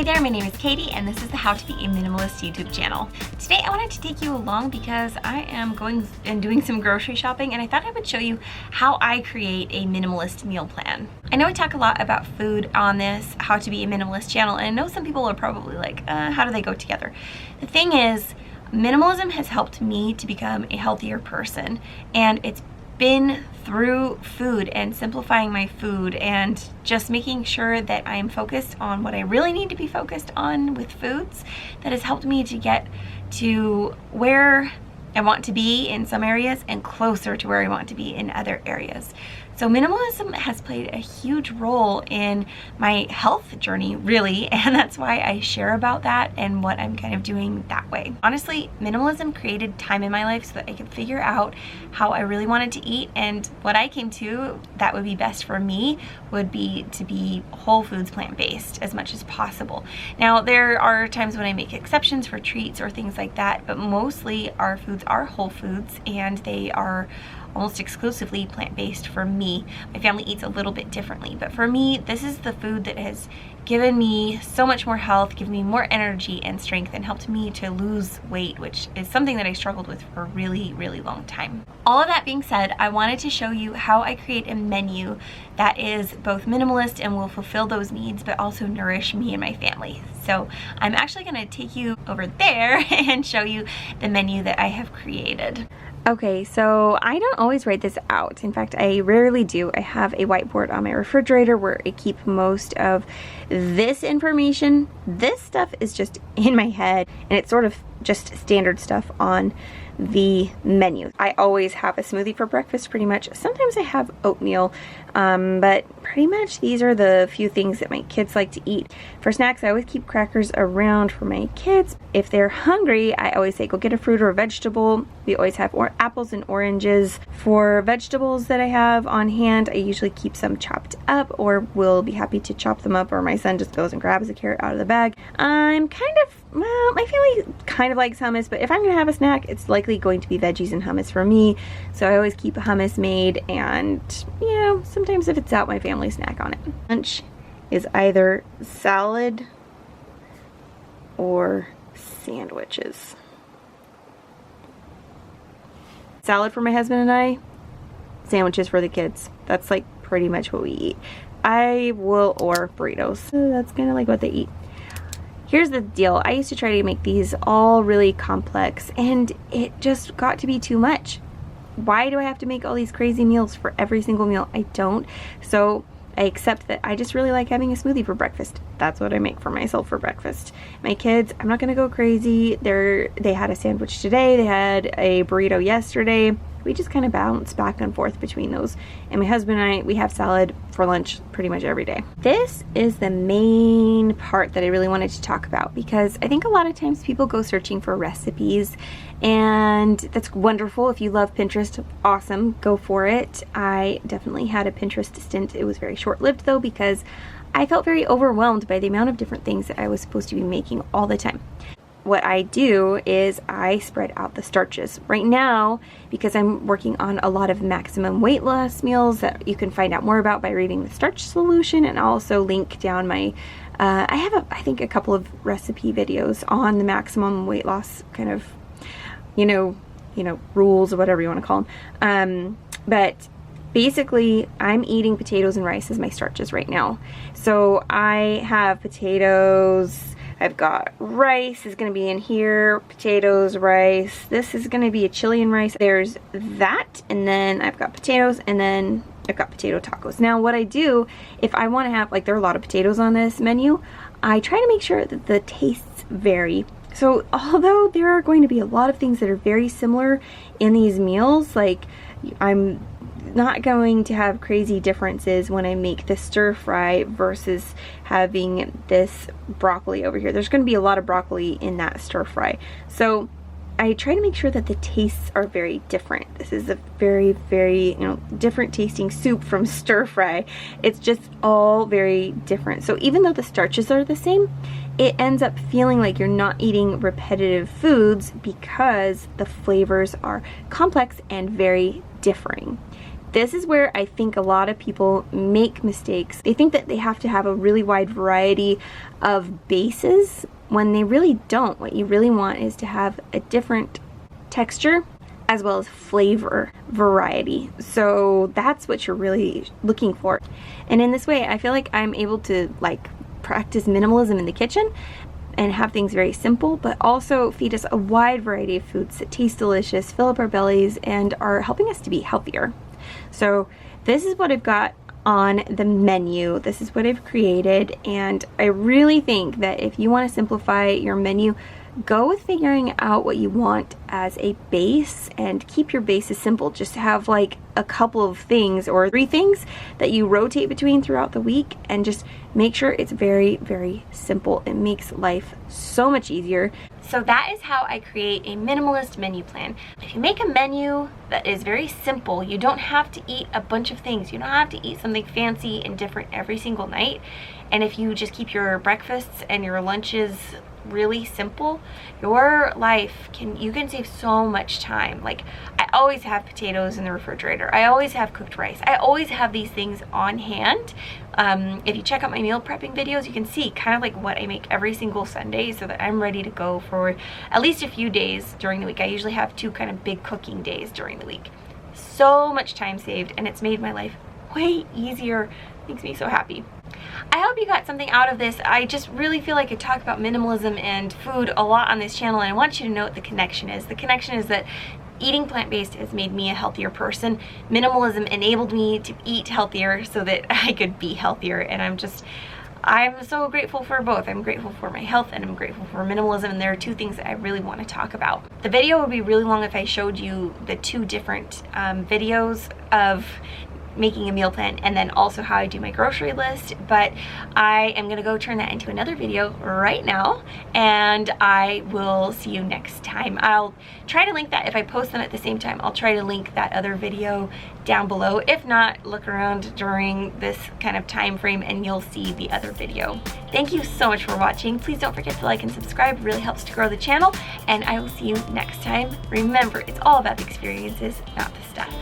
Hey there, my name is Katie and this is the How to Be a Minimalist YouTube channel. Today I wanted to take you along because I am going and doing some grocery shopping and I thought I would show you how I create a minimalist meal plan. I know I talk a lot about food on this How to Be a Minimalist channel, and I know some people are probably like, how do they go together? The thing is, minimalism has helped me to become a healthier person, and it's been through food and simplifying my food and just making sure that I am focused on what I really need to be focused on with foods that has helped me to get to where I want to be in some areas and closer to where I want to be in other areas. So minimalism has played a huge role in my health journey, really, and that's why I share about that and what I'm kind of doing that way. Honestly, minimalism created time in my life so that I could figure out how I really wanted to eat, and what I came to that would be best for me would be to be whole foods, plant-based as much as possible. Now, there are times when I make exceptions for treats or things like that, but mostly our foods are whole foods and they are almost exclusively plant-based for me. My family eats a little bit differently, but for me, this is the food that has given me so much more health, given me more energy and strength, and helped me to lose weight, which is something that I struggled with for a really, really long time. All of that being said, I wanted to show you how I create a menu that is both minimalist and will fulfill those needs, but also nourish me and my family. So I'm actually gonna take you over there and show you the menu that I have created. Okay, so I don't always write this out. In fact, I rarely do. I have a whiteboard on my refrigerator where I keep most of this information. This stuff is just in my head, and it's sort of just standard stuff on the menu. I always have a smoothie for breakfast, pretty much. Sometimes I have oatmeal, but pretty much these are the few things that my kids like to eat. For snacks, I always keep crackers around for my kids. If they're hungry, I always say go get a fruit or a vegetable. We always have apples and oranges. For vegetables that I have on hand, I usually keep some chopped up, or will be happy to chop them up, or my son just goes and grabs a carrot out of the bag. I'm kind of, well, my family kind of likes hummus, but if I'm gonna have a snack, it's likely going to be veggies and hummus for me. So I always keep hummus made, and you know, sometimes if it's out, my family snack on it. Lunch is either salad or sandwiches. Salad for my husband and I, sandwiches for the kids. That's like pretty much what we eat. Or burritos. So that's kind of like what they eat. Here's the deal. I used to try to make these all really complex, and it just got to be too much. Why do I have to make all these crazy meals for every single meal? I don't. So I accept that I just really like having a smoothie for breakfast. That's what I make for myself for breakfast. My kids, I'm not gonna go crazy. They had a sandwich today. They had a burrito yesterday. We just kind of bounce back and forth between those. And my husband and I, we have salad for lunch pretty much every day. This is the main part that I really wanted to talk about, because I think a lot of times people go searching for recipes, and that's wonderful. If you love Pinterest, awesome, go for it. I definitely had a Pinterest stint. It was very short-lived though, because I felt very overwhelmed by the amount of different things that I was supposed to be making all the time. What I do is I spread out the starches. Right now, because I'm working on a lot of maximum weight loss meals that you can find out more about by reading the starch solution, and I'll also link down my, I have I think a couple of recipe videos on the maximum weight loss kind of, you know, rules or whatever you want to call them. But basically, I'm eating potatoes and rice as my starches right now. So I have potatoes, I've got rice is going to be in here, potatoes, rice. This is going to be a chili and rice. There's that, and then I've got potatoes, and then I've got potato tacos. Now what I do, if I want to have, like, there are a lot of potatoes on this menu, I try to make sure that the tastes vary. So although there are going to be a lot of things that are very similar in these meals, like I'm not going to have crazy differences when I make the stir fry versus having this broccoli over here. There's going to be a lot of broccoli in that stir fry. So I try to make sure that the tastes are very different. This is a very, very, different tasting soup from stir fry. It's just all very different. So even though the starches are the same, it ends up feeling like you're not eating repetitive foods because the flavors are complex and very differing. This is where I think a lot of people make mistakes. They think that they have to have a really wide variety of bases when they really don't. What you really want is to have a different texture as well as flavor variety. So that's what you're really looking for. And in this way, I feel like I'm able to like practice minimalism in the kitchen and have things very simple, but also feed us a wide variety of foods that taste delicious, fill up our bellies, and are helping us to be healthier. So this is what I've got on the menu. This is what I've created, and I really think that if you want to simplify your menu, go with figuring out what you want as a base and keep your bases simple. Just have like a couple of things or 3 things that you rotate between throughout the week, and just make sure it's very, very simple. It makes life so much easier. So that is how I create a minimalist menu plan. If you make a menu that is very simple, you don't have to eat a bunch of things. You don't have to eat something fancy and different every single night. And if you just keep your breakfasts and your lunches really simple, your life you can save so much time. Like, I always have potatoes in the refrigerator. I always have cooked rice. I always have these things on hand. If you check out my meal prepping videos, you can see kind of like what I make every single Sunday so that I'm ready to go for at least a few days during the week. I usually have 2 kind of big cooking days during the week. So much time saved, and it's made my life way easier. Makes me so happy. I hope you got something out of this. I just really feel like I talk about minimalism and food a lot on this channel, and I want you to know what the connection is. The connection is that eating plant-based has made me a healthier person. Minimalism enabled me to eat healthier so that I could be healthier, and I'm so grateful for both. I'm grateful for my health, and I'm grateful for minimalism, and there are 2 things that I really want to talk about. The video would be really long if I showed you the 2 different videos of making a meal plan and then also how I do my grocery list, but I am gonna go turn that into another video right now, and I will see you next time. I'll try to link that. If I post them at the same time, I'll try to link that other video down below. If not, look around during this kind of time frame and you'll see the other video. Thank you so much for watching. Please don't forget to like and subscribe. It really helps to grow the channel, and I will see you next time. Remember, it's all about the experiences, not the stuff.